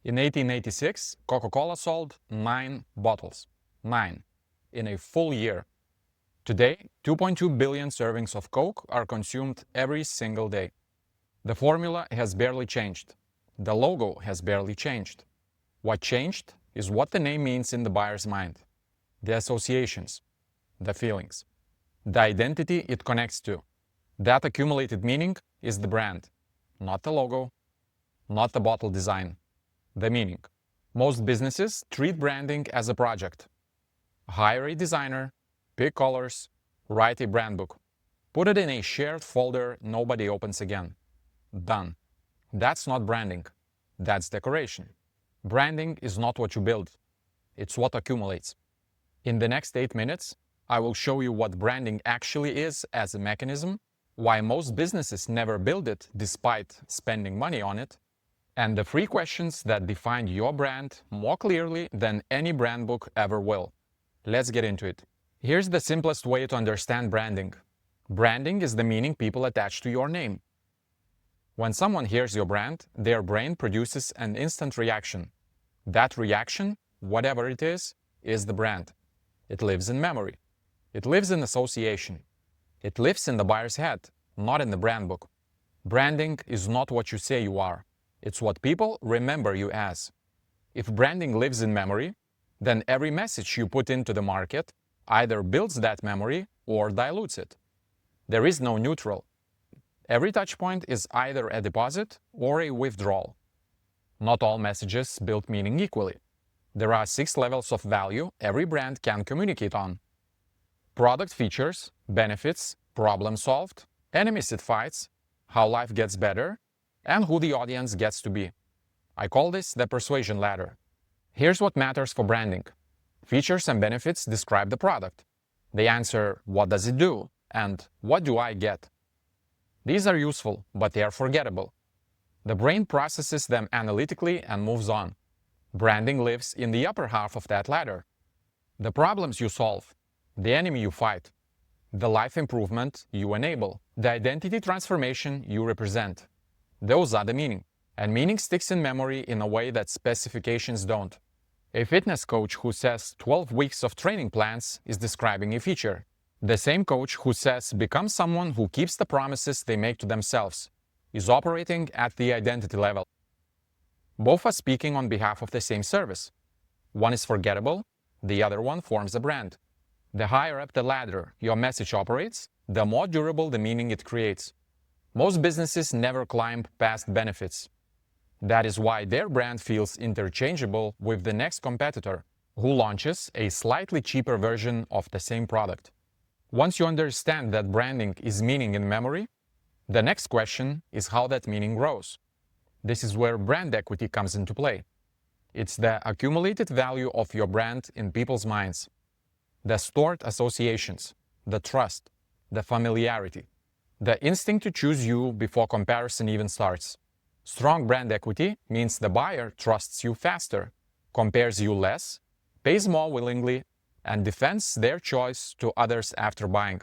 In 1886, Coca-Cola sold 9 bottles. 9. In a full year. Today, 2.2 billion servings of Coke are consumed every single day. The formula has barely changed. The logo has barely changed. What changed is what the name means in the buyer's mind. The associations, the feelings, the identity it connects to. That accumulated meaning is the brand, not the logo, not the bottle design, the meaning. Most businesses treat branding as a project. Hire a designer, pick colors, write a brand book, put it in a shared folder nobody opens again. Done. That's not branding. That's decoration. Branding is not what you build. It's what accumulates. In the next 8 minutes, I will show you what branding actually is as a mechanism, why most businesses never build it despite spending money on it, and the 3 questions that define your brand more clearly than any brand book ever will. Let's get into it. Here's the simplest way to understand branding. Branding is the meaning people attach to your name. When someone hears your brand, their brain produces an instant reaction. That reaction, whatever it is the brand. It lives in memory. It lives in association. It lives in the buyer's head, not in the brand book. Branding is not what you say you are. It's what people remember you as. If branding lives in memory, then every message you put into the market either builds that memory or dilutes it. There is no neutral. Every touchpoint is either a deposit or a withdrawal. Not all messages build meaning equally. There are 6 levels of value every brand can communicate on. Product features, benefits, problem solved, enemies it fights, how life gets better, and who the audience gets to be. I call this the persuasion ladder. Here's what matters for branding. Features and benefits describe the product. They answer, what does it do? And what do I get? These are useful, but they are forgettable. The brain processes them analytically and moves on. Branding lives in the upper half of that ladder. The problems you solve, the enemy you fight, the life improvement you enable, the identity transformation you represent. Those are the meaning. And meaning sticks in memory in a way that specifications don't. A fitness coach who says 12 weeks of training plans is describing a feature. The same coach who says become someone who keeps the promises they make to themselves is operating at the identity level. Both are speaking on behalf of the same service. One is forgettable, the other one forms a brand. The higher up the ladder your message operates, the more durable the meaning it creates. Most businesses never climb past benefits. That is why their brand feels interchangeable with the next competitor, who launches a slightly cheaper version of the same product. Once you understand that branding is meaning in memory, the next question is how that meaning grows. This is where brand equity comes into play. It's the accumulated value of your brand in people's minds. The stored associations, the trust, the familiarity, the instinct to choose you before comparison even starts. Strong brand equity means the buyer trusts you faster, compares you less, pays more willingly, and defends their choice to others after buying.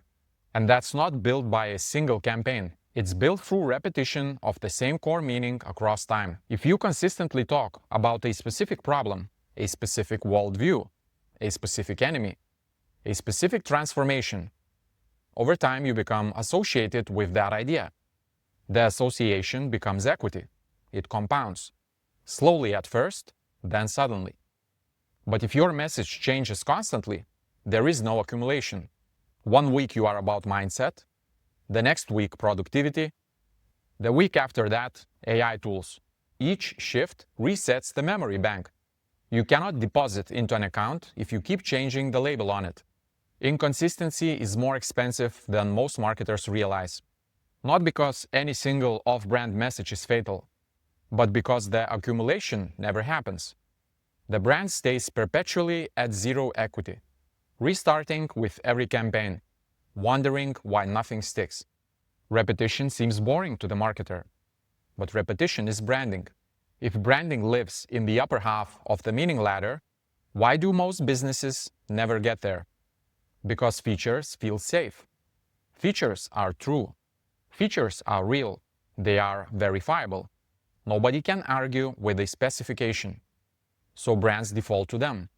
And that's not built by a single campaign. It's built through repetition of the same core meaning across time. If you consistently talk about a specific problem, a specific worldview, a specific enemy, a specific transformation, over time you become associated with that idea. The association becomes equity. It compounds. Slowly at first, then suddenly. But if your message changes constantly, there is no accumulation. One week you are about mindset, the next week productivity, the week after that AI tools. Each shift resets the memory bank. You cannot deposit into an account if you keep changing the label on it. Inconsistency is more expensive than most marketers realize. Not because any single off-brand message is fatal, but because the accumulation never happens. The brand stays perpetually at zero equity, restarting with every campaign, wondering why nothing sticks. Repetition seems boring to the marketer, but repetition is branding. If branding lives in the upper half of the meaning ladder, why do most businesses never get there? Because features feel safe. Features are true. Features are real. They are verifiable. Nobody can argue with a specification, so brands default to them.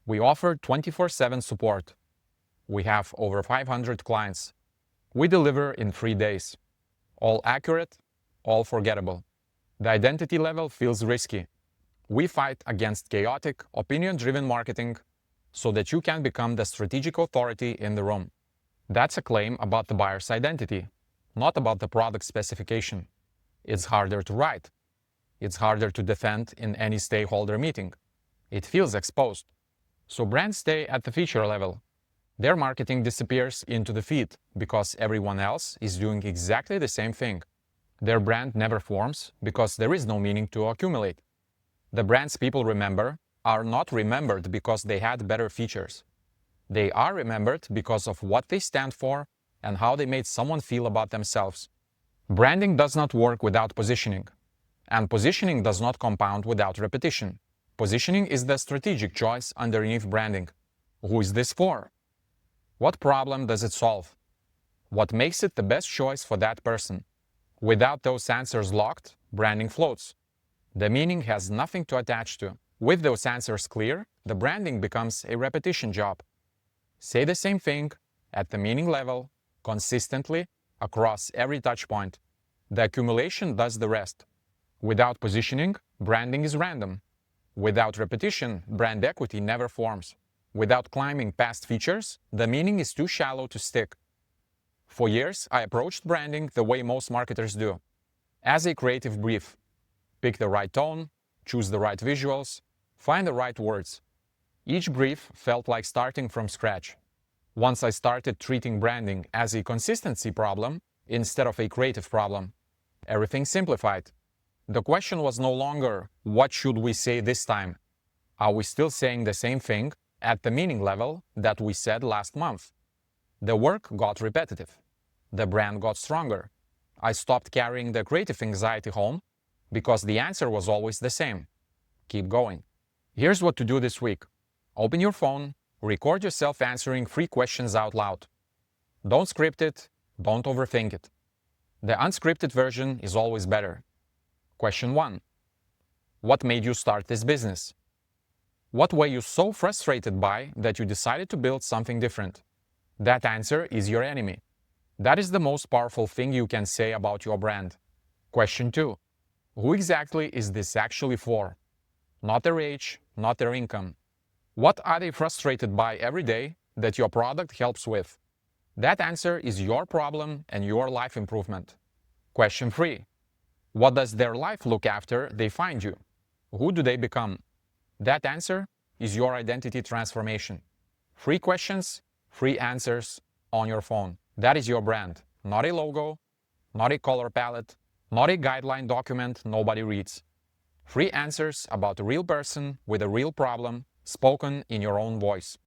We offer 24/7 support. We have over 500 clients. We deliver in 3 days. All accurate, all forgettable. The identity level feels risky. We fight against chaotic, opinion-driven marketing so that you can become the strategic authority in the room. That's a claim about the buyer's identity, not about the product specification. It's harder to write. It's harder to defend in any stakeholder meeting. It feels exposed. So brands stay at the feature level. Their marketing disappears into the feed because everyone else is doing exactly the same thing. Their brand never forms because there is no meaning to accumulate. The brands people remember are not remembered because they had better features. They are remembered because of what they stand for and how they made someone feel about themselves. Branding does not work without positioning, and positioning does not compound without repetition. Positioning is the strategic choice underneath branding. Who is this for? What problem does it solve? What makes it the best choice for that person? Without those answers locked, branding floats. The meaning has nothing to attach to. With those answers clear, the branding becomes a repetition job. Say the same thing at the meaning level, consistently, across every touch point. The accumulation does the rest. Without positioning, branding is random. Without repetition, brand equity never forms. Without climbing past features, the meaning is too shallow to stick. For years, I approached branding the way most marketers do, as a creative brief. Pick the right tone, choose the right visuals, find the right words. Each brief felt like starting from scratch. Once I started treating branding as a consistency problem instead of a creative problem, everything simplified. The question was no longer, what should we say this time? Are we still saying the same thing at the meaning level that we said last month? The work got repetitive. The brand got stronger. I stopped carrying the creative anxiety home because the answer was always the same. Keep going. Here's what to do this week. Open your phone, record yourself answering 3 questions out loud. Don't script it, don't overthink it. The unscripted version is always better. Question 1. What made you start this business? What were you so frustrated by that you decided to build something different? That answer is your enemy. That is the most powerful thing you can say about your brand. Question 2. Who exactly is this actually for? Not their age, not their income. What are they frustrated by every day that your product helps with? That answer is your problem and your life improvement. Question 3. What does their life look after they find you? Who do they become? That answer is your identity transformation. 3 questions, 3 answers on your phone. That is your brand, not a logo, not a color palette, not a guideline document nobody reads. 3 answers about a real person with a real problem, spoken in your own voice.